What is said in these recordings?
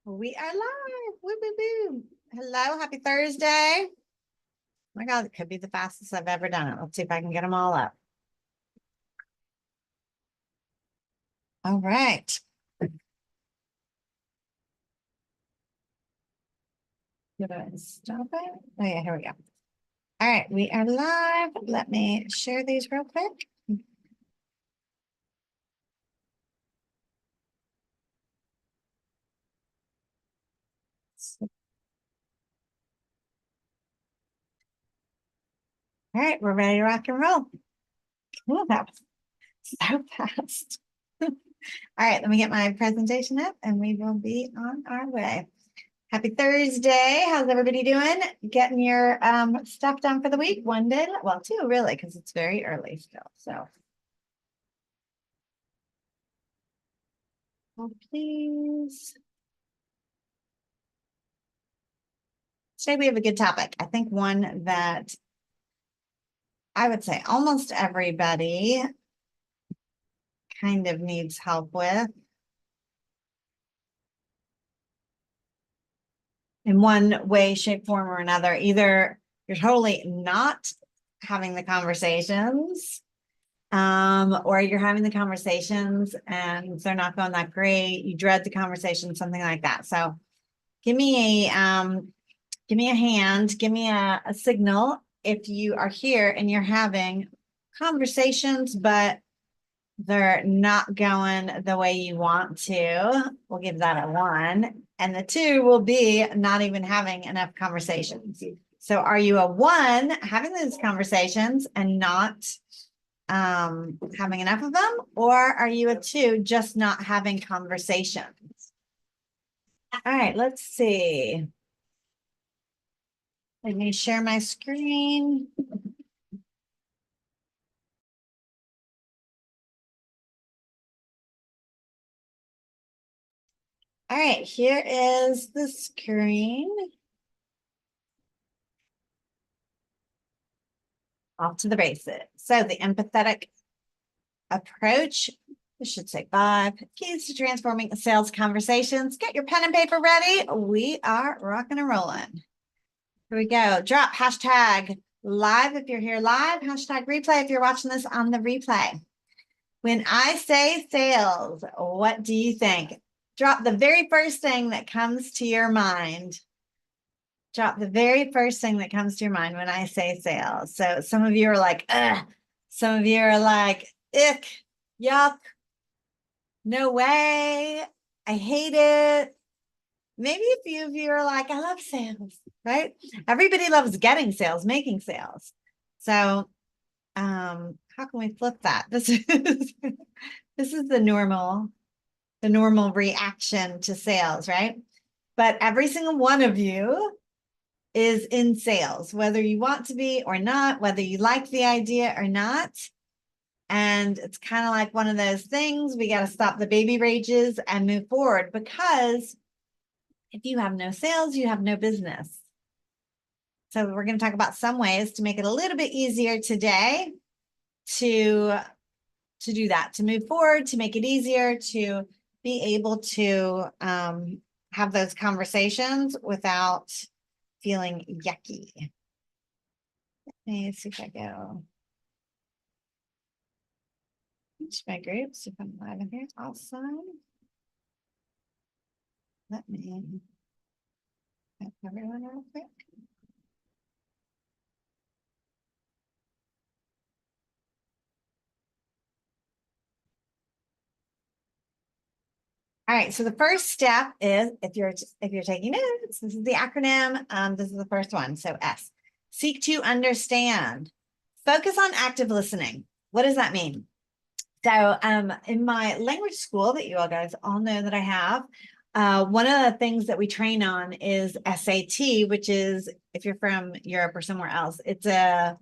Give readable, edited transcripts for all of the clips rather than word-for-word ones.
We are live. Woo, woo, woo. Hello, happy Thursday. Oh my God, it could be the fastest I've ever done it. Let's see if I can get them all up. All right. Did I stop it? Oh yeah, here we go. All right, we are live. Let me share these real quick. All right, we're ready to rock and roll. Ooh, that was so fast. All right, let me get my presentation up and we will be on our way. Happy Thursday. How's everybody doing? Getting your stuff done for the week? One day, well, two really, because it's very early still. So, please. Today we have a good topic. I think one that I would say almost everybody kind of needs help with in one way, shape, form, or another. Either you're totally not having the conversations, or you're having the conversations and they're not going that great. You dread the conversation, something like that. So give me a hand, give me a signal if you are here and you're having conversations, but they're not going the way you want to. We'll give that a 1. And the 2 will be not even having enough conversations. So are you a 1 having those conversations and not having enough of them? Or are you a 2 just not having conversations? All right, let's see. Let me share my screen. All right, here is the screen. Off to the races. So the empathetic approach, we should say 5 keys to transforming sales conversations. Get your pen and paper ready. We are rocking and rolling. Here we go. Drop hashtag live if you're here live, hashtag replay if you're watching this on the replay. When I say sales, what do you think? Drop the very first thing that comes to your mind. Drop the very first thing that comes to your mind when I say sales. So some of you are like, ugh. Some of you are like, ick, yuck, no way, I hate it. Maybe a few of you are like, I love sales, right? Everybody loves getting sales, making sales. So how can we flip that? This is the normal reaction to sales, right? But every single one of you is in sales, whether you want to be or not, whether you like the idea or not. And it's kind of like one of those things, we got to stop the baby rages and move forward, because if you have no sales, you have no business. So we're going to talk about some ways to make it a little bit easier today to do that, to move forward, to make it easier to be able to have those conversations without feeling yucky. Let me see if I go to my groups, if I'm live in here. Awesome. Let me have everyone real quick. All right, so the first step is, if you're taking notes, this is the acronym. This is the first one. So S, seek to understand. Focus on active listening. What does that mean? So in my language school that you all guys all know that I have, one of the things that we train on is SAT, which is, if you're from Europe or somewhere else, it's a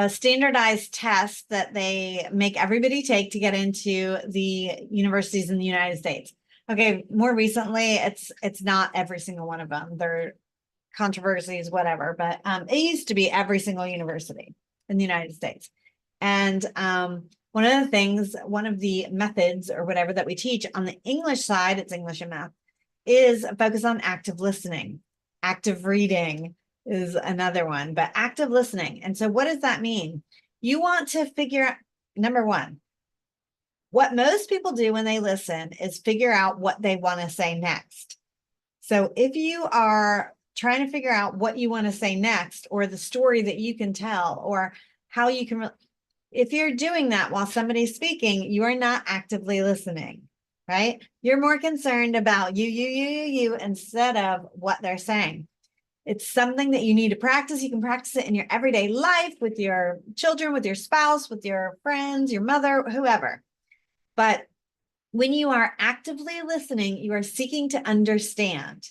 standardized test that they make everybody take to get into the universities in the United States. Okay, more recently, it's not every single one of them. There are controversies, whatever, but it used to be every single university in the United States. And one of the things, one of the methods or whatever that we teach on the English side, it's English and math, is focus on active listening. Active reading is another one, but active listening. And so what does that mean? You want to figure out, number one, what most people do when they listen is figure out what they want to say next. So if you are trying to figure out what you want to say next, or the story that you can tell, or how you can, if you're doing that while somebody's speaking, you are not actively listening, right? You're more concerned about you instead of what they're saying. It's something that you need to practice. You can practice it in your everyday life with your children, with your spouse, with your friends, your mother, whoever. But when you are actively listening, you are seeking to understand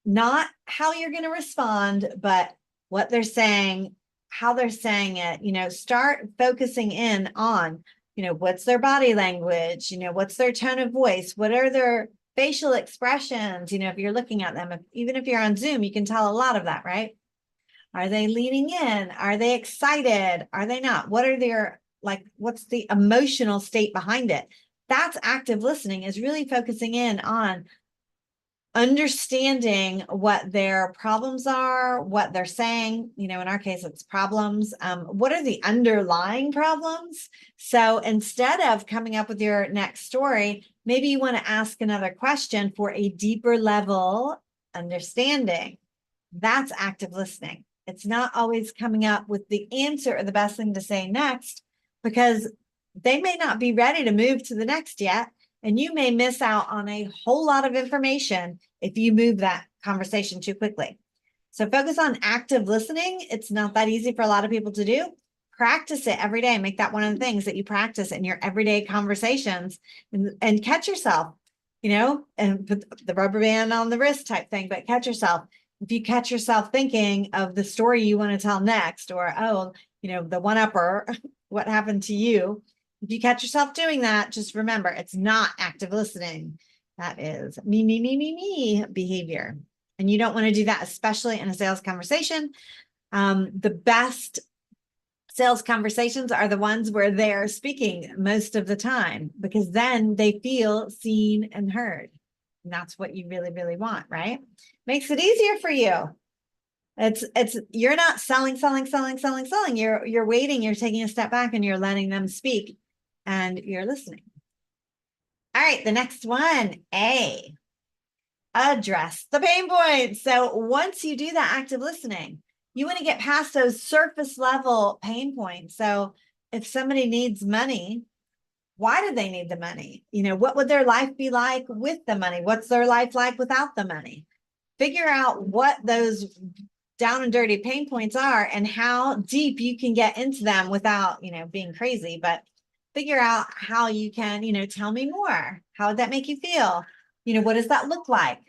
not how you're going to respond, but what they're saying, how they're saying it. Start focusing in on, what's their body language, what's their tone of voice, what are their facial expressions, if you're looking at them, even if you're on Zoom, you can tell a lot of that, right? Are they leaning in? Are they excited? Are they not? What are their, what's the emotional state behind it? That's active listening, is really focusing in on understanding what their problems are, what they're saying. In our case, it's problems. What are the underlying problems? So instead of coming up with your next story, maybe you want to ask another question for a deeper level understanding. That's active listening. It's not always coming up with the answer or the best thing to say next, because they may not be ready to move to the next yet. And you may miss out on a whole lot of information if you move that conversation too quickly. So focus on active listening. It's not that easy for a lot of people to do. Practice it every day. Make that one of the things that you practice in your everyday conversations, and catch yourself, and put the rubber band on the wrist type thing, but catch yourself. If you catch yourself thinking of the story you want to tell next, or, the one-upper, what happened to you? If you catch yourself doing that, just remember, it's not active listening. That is me behavior. And you don't want to do that, especially in a sales conversation. The best sales conversations are the ones where they're speaking most of the time, because then they feel seen and heard. And that's what you really, really want, right? Makes it easier for you. You're not selling. You're waiting, you're taking a step back and you're letting them speak and you're listening. All right, the next one, A, address the pain points. So once you do that active listening, you want to get past those surface level pain points. So if somebody needs money, why do they need the money? What would their life be like with the money? What's their life like without the money? Figure out what those down and dirty pain points are and how deep you can get into them without, being crazy, but figure out how you can, tell me more. How would that make you feel? What does that look like?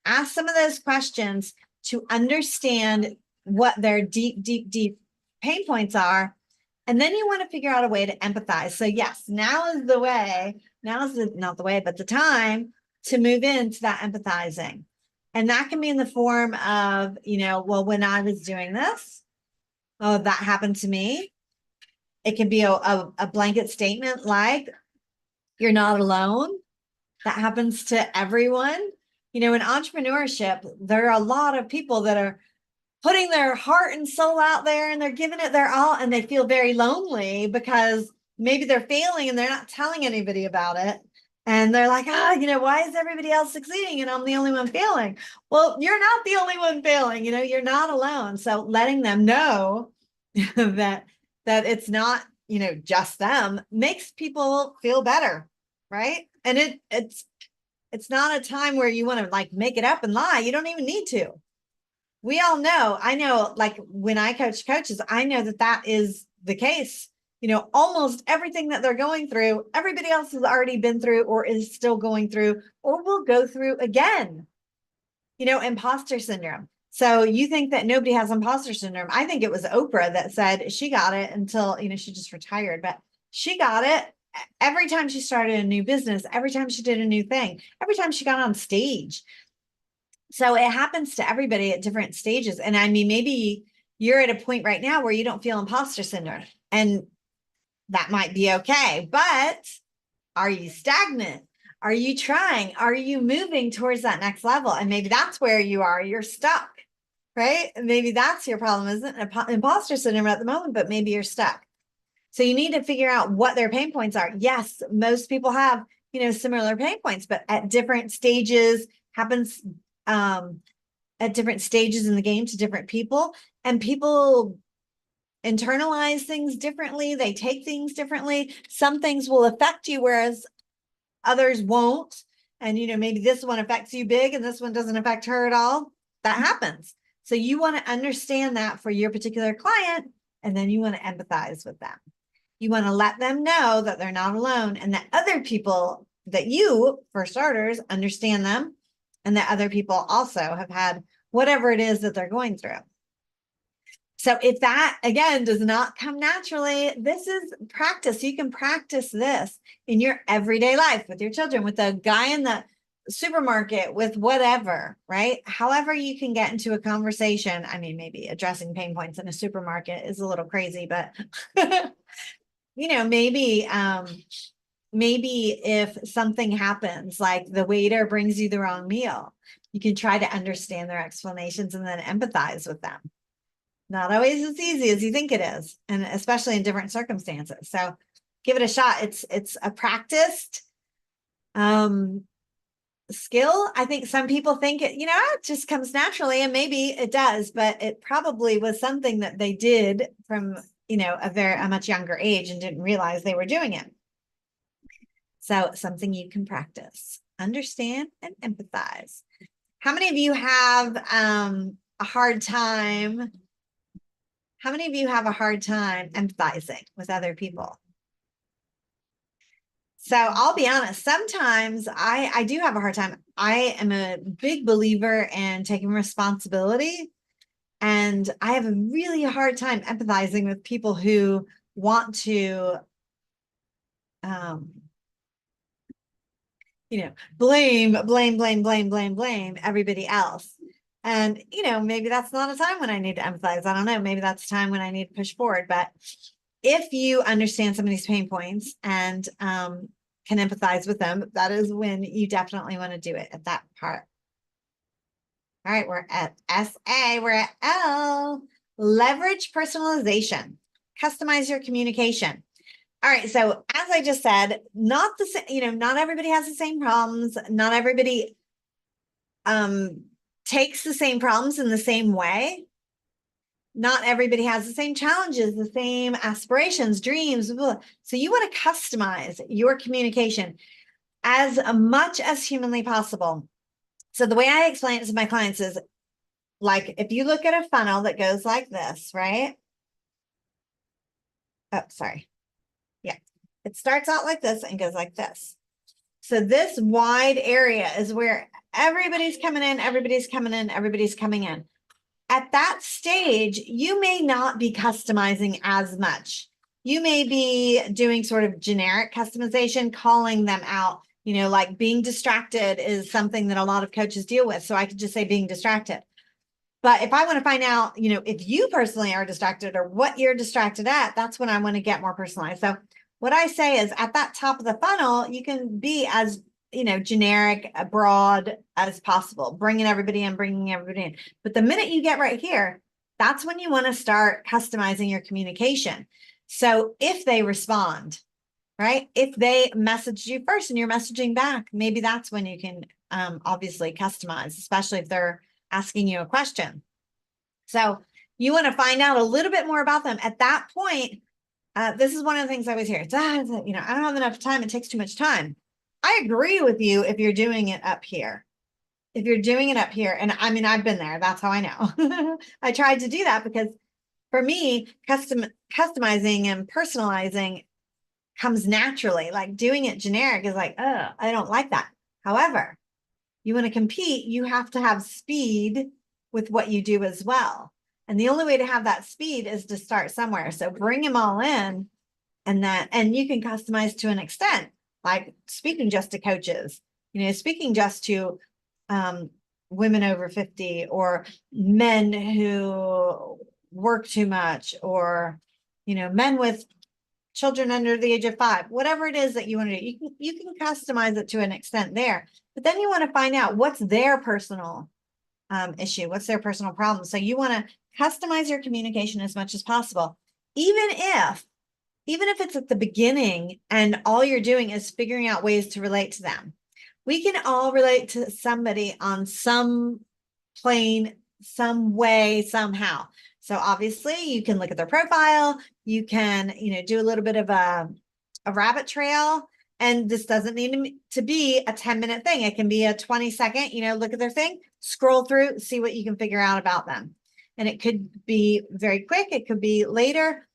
Ask some of those questions to understand what their deep pain points are. And then you want to figure out a way to empathize. So yes, now is the way, not the way, but the time to move into that empathizing. And that can be in the form of, well, when I was doing this, oh, that happened to me. It can be a blanket statement like, you're not alone. That happens to everyone. In entrepreneurship, there are a lot of people that are putting their heart and soul out there and they're giving it their all, and they feel very lonely because maybe they're failing and they're not telling anybody about it. And they're like, why is everybody else succeeding and I'm the only one failing? Well, you're not the only one failing, you're not alone. So letting them know that it's not, just them makes people feel better, right? And it's not a time where you want to make it up and lie. You don't even need to. We all know, I know, when I coach coaches, I know that is the case. Almost everything that they're going through, everybody else has already been through or is still going through or will go through again. Imposter syndrome. So you think that nobody has imposter syndrome. I think it was Oprah that said she got it until, she just retired, but she got it every time she started a new business, every time she did a new thing, every time she got on stage. So it happens to everybody at different stages. And I mean, maybe you're at a point right now where you don't feel imposter syndrome, and that might be okay, but are you stagnant? Are you trying? Are you moving towards that next level? And maybe that's where you are. You're stuck, right? And maybe that's your problem, isn't it? Imposter syndrome at the moment, but maybe you're stuck. So you need to figure out what their pain points are. Yes, most people have, similar pain points, but at different stages happens at different stages in the game to different people, and people internalize things differently. They take things differently. Some things will affect you, whereas others won't. And, maybe this one affects you big and this one doesn't affect her at all. That happens. So you want to understand that for your particular client, and then you want to empathize with them. You want to let them know that they're not alone, and that other people, that you, for starters, understand them, and that other people also have had whatever it is that they're going through. So if that, again, does not come naturally, this is practice. You can practice this in your everyday life with your children, with the guy in the supermarket, with whatever, right? However you can get into a conversation. I mean, maybe addressing pain points in a supermarket is a little crazy, but maybe if something happens, like the waiter brings you the wrong meal, you can try to understand their explanations and then empathize with them. Not always as easy as you think it is, and especially in different circumstances. So give it a shot. It's a practiced skill. I think some people think it just comes naturally, and maybe it does, but it probably was something that they did from a much younger age and didn't realize they were doing it. So something you can practice, understand, and empathize. How many of you have a hard time? How many of you have a hard time empathizing with other people? So I'll be honest, sometimes I do have a hard time. I am a big believer in taking responsibility, and I have a really hard time empathizing with people who want to, blame everybody else. And, maybe that's not a time when I need to empathize. I don't know. Maybe that's a time when I need to push forward. But if you understand somebody's pain points and can empathize with them, that is when you definitely want to do it at that part. All right, we're at S.A., we're at L. Leverage personalization. Customize your communication. All right, so as I just said, not everybody has the same problems. Not everybody takes the same problems in the same way. Not everybody has the same challenges, the same aspirations, dreams. So you want to customize your communication as much as humanly possible. So the way I explain it to my clients is, like, if you look at a funnel that goes like this, right? Oh, sorry. Yeah. It starts out like this and goes like this. So this wide area is where everybody's coming in, everybody's coming in, everybody's coming in. At that stage, you may not be customizing as much. You may be doing sort of generic customization, calling them out. Like being distracted is something that a lot of coaches deal with. So I could just say being distracted. But if I want to find out, if you personally are distracted or what you're distracted at, that's when I want to get more personalized. So what I say is, at that top of the funnel, you can be as generic, broad as possible, bringing everybody in. But the minute you get right here, that's when you want to start customizing your communication. So if they respond, right? If they message you first and you're messaging back, maybe that's when you can obviously customize, especially if they're asking you a question. So you want to find out a little bit more about them. At that point, this is one of the things I always hear. I don't have enough time. It takes too much time. I agree with you if you're doing it up here. If you're doing it up here, and I mean, I've been there. That's how I know. I tried to do that because for me, customizing and personalizing comes naturally. Like doing it generic is like, oh, I don't like that. However, you want to compete, you have to have speed with what you do as well. And the only way to have that speed is to start somewhere. So bring them all in, and you can customize to an extent, like speaking just to coaches, speaking just to women over 50, or men who work too much, or men with children under the age of 5, whatever it is that you want to do, you can customize it to an extent there, but then you want to find out what's their personal issue, what's their personal problem. So you want to customize your communication as much as possible, even if it's at the beginning and all you're doing is figuring out ways to relate to them. We can all relate to somebody on some plane, some way, somehow. So obviously you can look at their profile, you can, do a little bit of a rabbit trail. And this doesn't need to be a 10-minute thing. It can be a 20-second, look at their thing, scroll through, see what you can figure out about them. And it could be very quick. It could be later.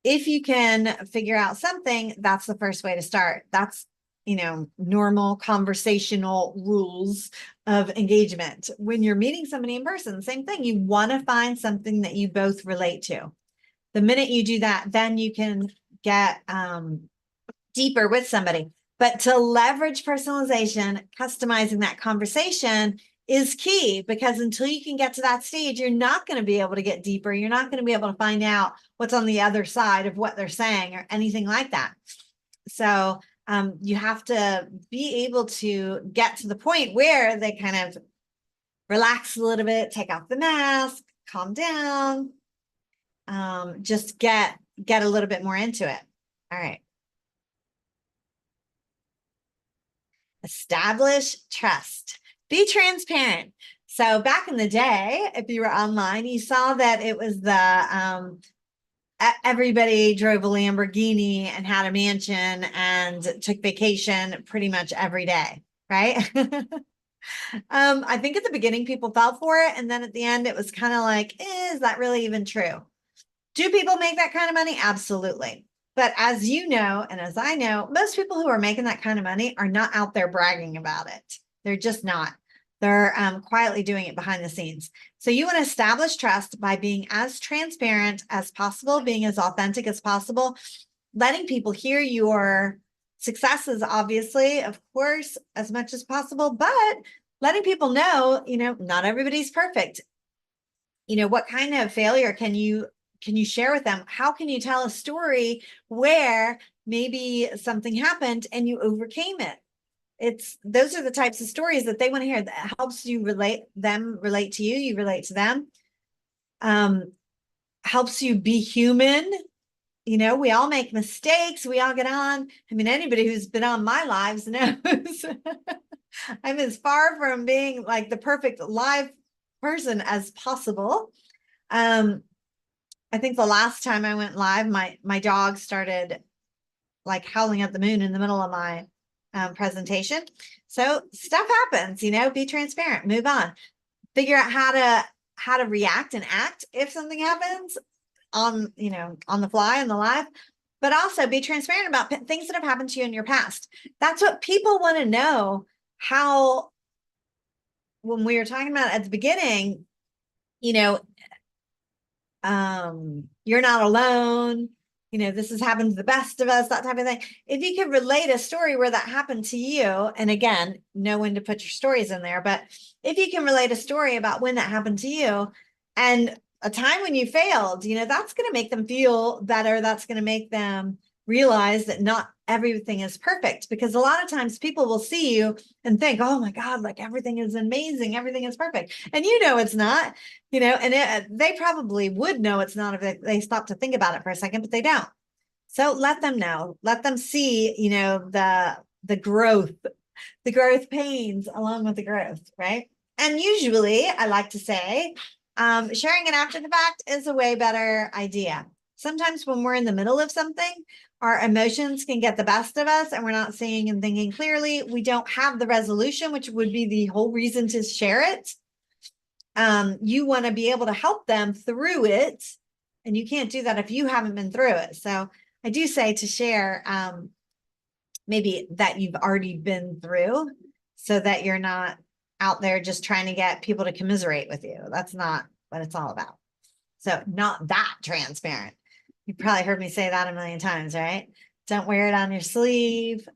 If you can figure out something, that's the first way to start. That's, normal conversational rules of engagement. When you're meeting somebody in person, same thing. You want to find something that you both relate to. The minute you do that, then you can get deeper with somebody. But to leverage personalization, customizing that conversation is key, because until you can get to that stage, you're not going to be able to get deeper. You're not going to be able to find out what's on the other side of what they're saying or anything like that. So you have to be able to get to the point where they kind of relax a little bit, take off the mask, calm down, just get a little bit more into it. All right. Establish trust. Be transparent. So back in the day, if you were online, you saw that it was the everybody drove a Lamborghini and had a mansion and took vacation pretty much every day, right? I think at the beginning people fell for it, and then at the end it was kind of like, is that really even true? Do people make that kind of money? Absolutely. But as you know, and as I know, most people who are making that kind of money are not out there bragging about it. They're just not. They're quietly doing it behind the scenes. So you want to establish trust by being as transparent as possible, being as authentic as possible, letting people hear your successes, obviously, of course, as much as possible, but letting people know, not everybody's perfect. What kind of failure can you share with them? How can you tell a story where maybe something happened and you overcame it? Those are the types of stories that they want to hear. That helps you relate to you, you relate to them. Helps you be human. We all make mistakes. We all get on. I mean, anybody who's been on my lives knows I'm as far from being like the perfect live person as possible. I think the last time I went live, my dog started like howling at the moon in the middle of my presentation. So stuff happens, be transparent, move on, figure out how to react and act if something happens on the fly in the live, but also be transparent about things that have happened to you in your past. That's what people want to know. How, when we were talking about at the beginning, you're not alone. This has happened to the best of us, that type of thing. If you could relate a story where that happened to you, and again, know when to put your stories in there, but if you can relate a story about when that happened to you and a time when you failed, that's going to make them feel better. That's going to make them realize that not everything is perfect, because a lot of times people will see you and think, oh my God, like everything is amazing. Everything is perfect. And it's not, and they probably would know it's not if they stop to think about it for a second, but they don't. So let them know, let them see, the growth pains along with the growth, right? And usually I like to say, sharing it after the fact is a way better idea. Sometimes when we're in the middle of something, our emotions can get the best of us and we're not seeing and thinking clearly. We don't have the resolution, which would be the whole reason to share it. You want to be able to help them through it, and you can't do that if you haven't been through it. So I do say to share maybe that you've already been through, so that you're not out there just trying to get people to commiserate with you. That's not what it's all about. So not that transparent. You probably heard me say that a million times, right? Don't wear it on your sleeve.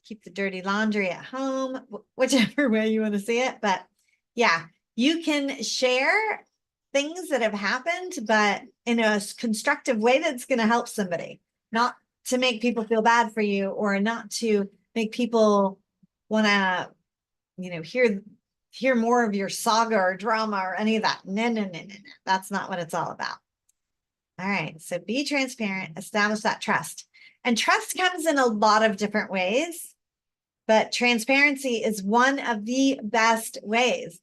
Keep the dirty laundry at home, whichever way you want to see it. But yeah, you can share things that have happened, but in a constructive way that's going to help somebody. not to make people feel bad for you or not to make people want to, hear more of your saga or drama or any of that. No. That's not what it's all about. All right. So be transparent, establish that trust. And trust comes in a lot of different ways, but transparency is one of the best ways.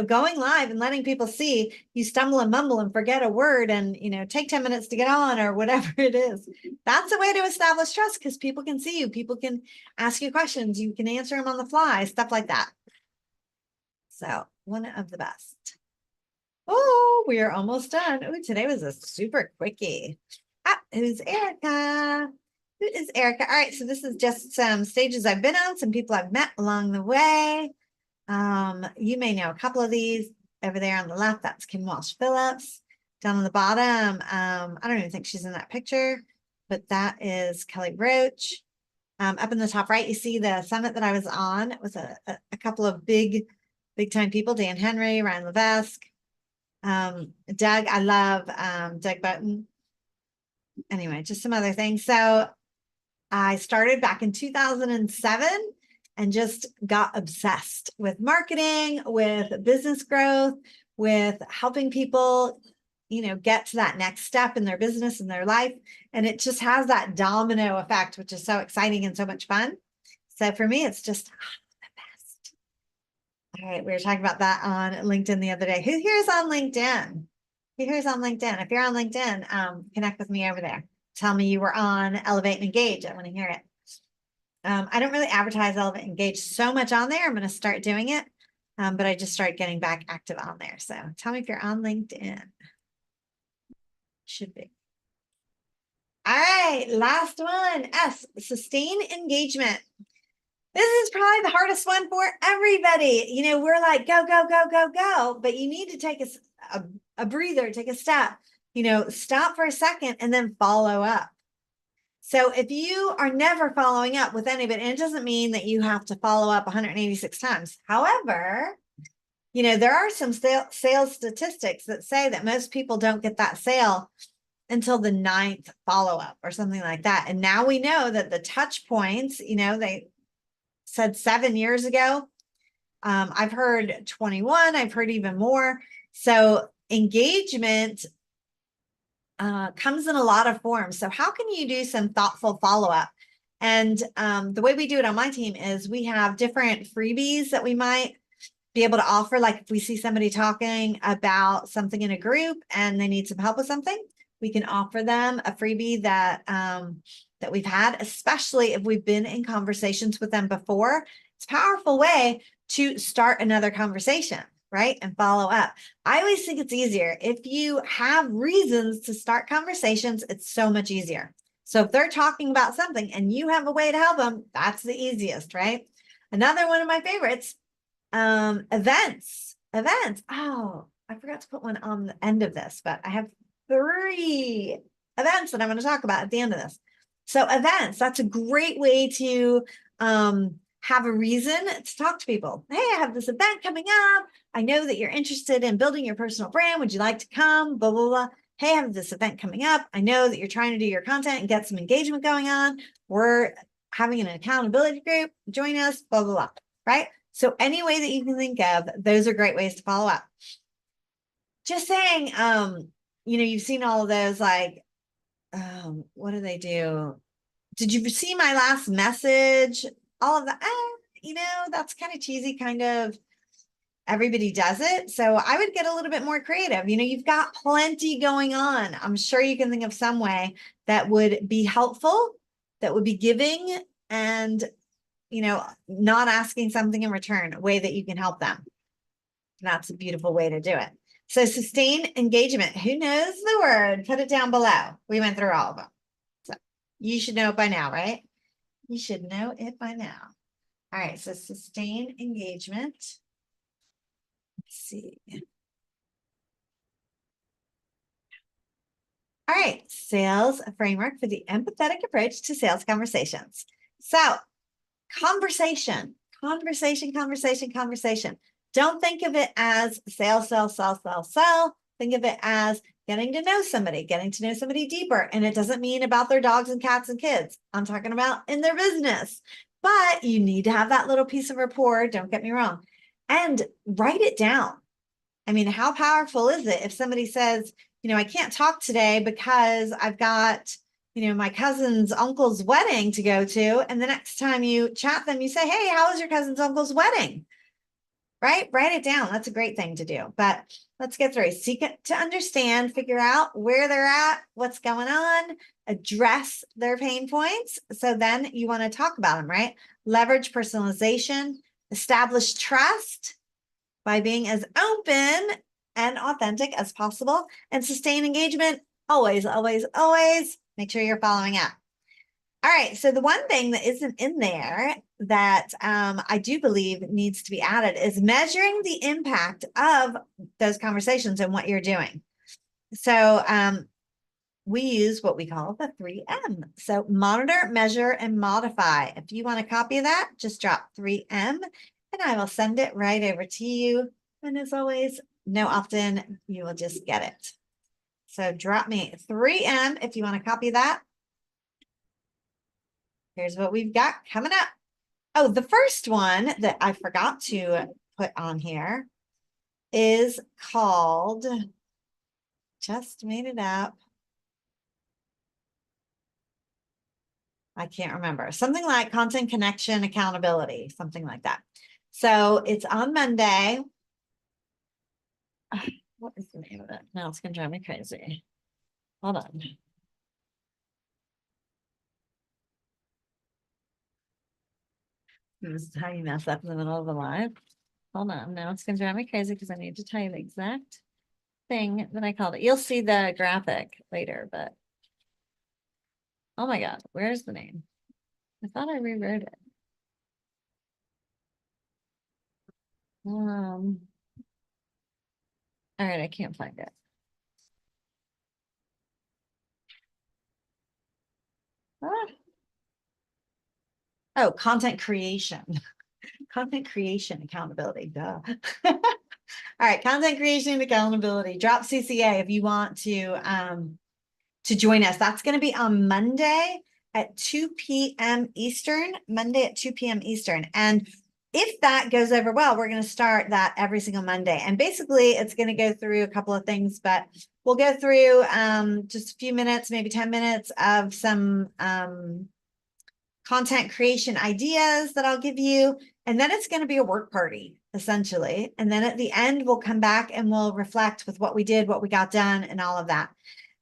Going live and letting people see you stumble and mumble and forget a word and, take 10 minutes to get on or whatever it is. That's a way to establish trust because people can see you. People can ask you questions. You can answer them on the fly, stuff like that. So one of the best. Oh, we are almost done. Oh, today was a super quickie. Who's Erica? Who is Erica? All right, so this is just some stages I've been on, some people I've met along the way. You may know a couple of these. Over there on the left, that's Kim Walsh Phillips. Down on the bottom, I don't even think she's in that picture, but that is Kelly Roach. Up in the top right, you see the summit that I was on. It was a couple of big time people, Dan Henry, Ryan Levesque. Doug, I love Doug Button. Anyway, just some other things. So I started back in 2007 and just got obsessed with marketing, with business growth, with helping people, get to that next step in their business and their life. And it just has that domino effect, which is so exciting and so much fun. So for me, it's just the best. All right. We were talking about that on LinkedIn the other day. Who here is on LinkedIn? Who here is on LinkedIn? If you're on LinkedIn, connect with me over there. Tell me you were on Elevate and Engage. I want to hear it. I don't really advertise Elevate and Engage so much on there. I'm going to start doing it. But I just started getting back active on there. So tell me if you're on LinkedIn. Should be. All right, last one. S, sustain engagement. This is probably the hardest one for everybody. We're like, go, but you need to take a breather, take a step, stop for a second and then follow up. So if you are never following up with anybody, and it doesn't mean that you have to follow up 186 times. However, there are some sales statistics that say that most people don't get that sale until the 9th follow-up or something like that. And now we know that the touch points, they said 7 years ago. I've heard 21, I've heard even more. So engagement comes in a lot of forms. So how can you do some thoughtful follow-up? And the way we do it on my team is we have different freebies that we might be able to offer. Like if we see somebody talking about something in a group and they need some help with something, we can offer them a freebie that we've had, especially if we've been in conversations with them before. It's a powerful way to start another conversation, right? And follow up. I always think it's easier. If you have reasons to start conversations, it's so much easier. So if they're talking about something and you have a way to help them, that's the easiest, right? Another one of my favorites, events. Oh, I forgot to put one on the end of this, but I have 3 events that I'm going to talk about at the end of this. So events, that's a great way to have a reason to talk to people. Hey, I have this event coming up. I know that you're interested in building your personal brand. Would you like to come? Blah, blah, blah. Hey, I have this event coming up. I know that you're trying to do your content and get some engagement going on. We're having an accountability group. Join us, blah, blah, blah, right? So any way that you can think of, those are great ways to follow up. Just saying, you've seen all of those, like, what do they do? Did you see my last message? All of that, that's kind of cheesy, kind of everybody does it. So I would get a little bit more creative. You've got plenty going on. I'm sure you can think of some way that would be helpful, that would be giving, and, not asking something in return, a way that you can help them. That's a beautiful way to do it. So sustain engagement. Who knows the word? Put it down below. We went through all of them. So you should know it by now, right? You should know it by now. All right. So sustain engagement. Let's see. All right. Sales framework for the empathetic approach to sales conversations. So conversation. Don't think of it as sell. Think of it as getting to know somebody deeper. And it doesn't mean about their dogs and cats and kids. I'm talking about in their business. But you need to have that little piece of rapport. Don't get me wrong. And write it down. I mean, how powerful is it if somebody says, I can't talk today because I've got, my cousin's uncle's wedding to go to. And the next time you chat them, you say, hey, how was your cousin's uncle's wedding? Right? Write it down. That's a great thing to do. But let's get through. Seek it to understand, figure out where they're at, what's going on, address their pain points. So then you want to talk about them, right? Leverage personalization, establish trust by being as open and authentic as possible, and sustain engagement. Always, always, always make sure you're following up. All right. So the one thing that isn't in there that I do believe needs to be added is measuring the impact of those conversations and what you're doing. So we use what we call the 3M. So monitor, measure, and modify. If you want a copy of that, just drop 3M and I will send it right over to you. And as always, no opt-in, you will just get it. So drop me 3M if you want a copy of that. Here's what we've got coming up. Oh, the first one that I forgot to put on here is called, just made it up. I can't remember. Something like content connection accountability, something like that. So it's on Monday. What is the name of it? Now it's going to drive me crazy. Hold on. This is how you mess up in the middle of the live. Hold on. Now it's going to drive me crazy because I need to tell you the exact thing that I called it. You'll see the graphic later, but oh my God, where's the name? I thought I rewrote it. All right, I can't find it. Ah. Oh, content creation. Content creation accountability. Duh. All right, content creation accountability. Drop CCA if you want to join us. That's going to be on Monday at 2 p.m. Eastern. Monday at 2 p.m. Eastern. And if that goes over well, we're going to start that every single Monday. And basically, it's going to go through a couple of things, but we'll go through just a few minutes, maybe 10 minutes of some content creation ideas that I'll give you. And then it's going to be a work party, essentially. And then at the end, we'll come back and we'll reflect with what we did, what we got done, and all of that.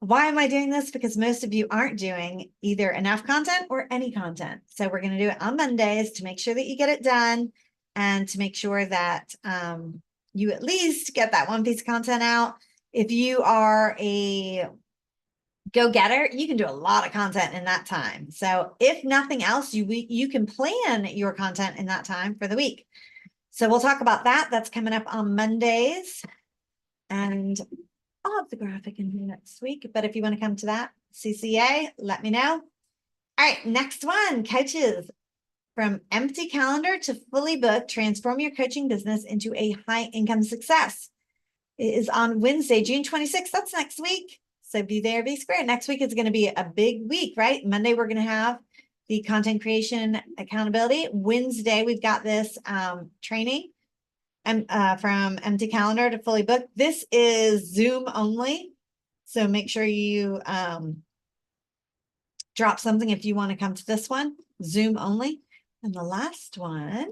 Why am I doing this? Because most of you aren't doing either enough content or any content. So we're going to do it on Mondays to make sure that you get it done and to make sure that you at least get that one piece of content out. If you are a go-getter, you can do a lot of content in that time. So if nothing else, you can plan your content in that time for the week. So we'll talk about that. That's coming up on Mondays. And I'll have the graphic in here next week. But if you want to come to that CCA, let me know. All right, next one, coaches. From empty calendar to fully booked, transform your coaching business into a high income success. It is on Wednesday, June 26th. That's next week. So be there, be square. Next week is going to be a big week, right? Monday, we're going to have the content creation accountability. Wednesday, we've got this training and from empty calendar to fully booked. This is Zoom only. So make sure you drop something if you want to come to this one, Zoom only. And the last one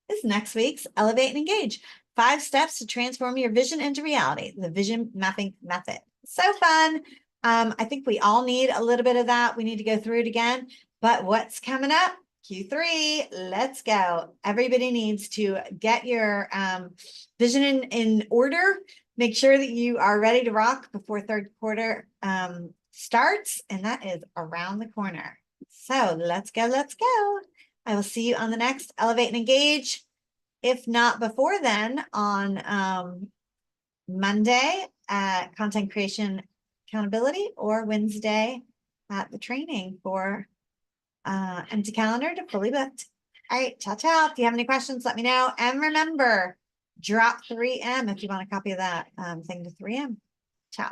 is next week's Elevate and Engage. 5 steps to transform your vision into reality, the vision mapping method. So fun. I think we all need a little bit of that. We need to go through it again. But what's coming up? Q3, let's go. Everybody needs to get your vision in order. Make sure that you are ready to rock before third quarter starts. And that is around the corner. So let's go, let's go. I will see you on the next Elevate and Engage. If not before then, on Monday at Content Creation Accountability or Wednesday at the training for empty calendar to fully booked. All right, ciao, ciao. If you have any questions, let me know. And remember, drop 3M if you want a copy of that thing to 3M. Ciao.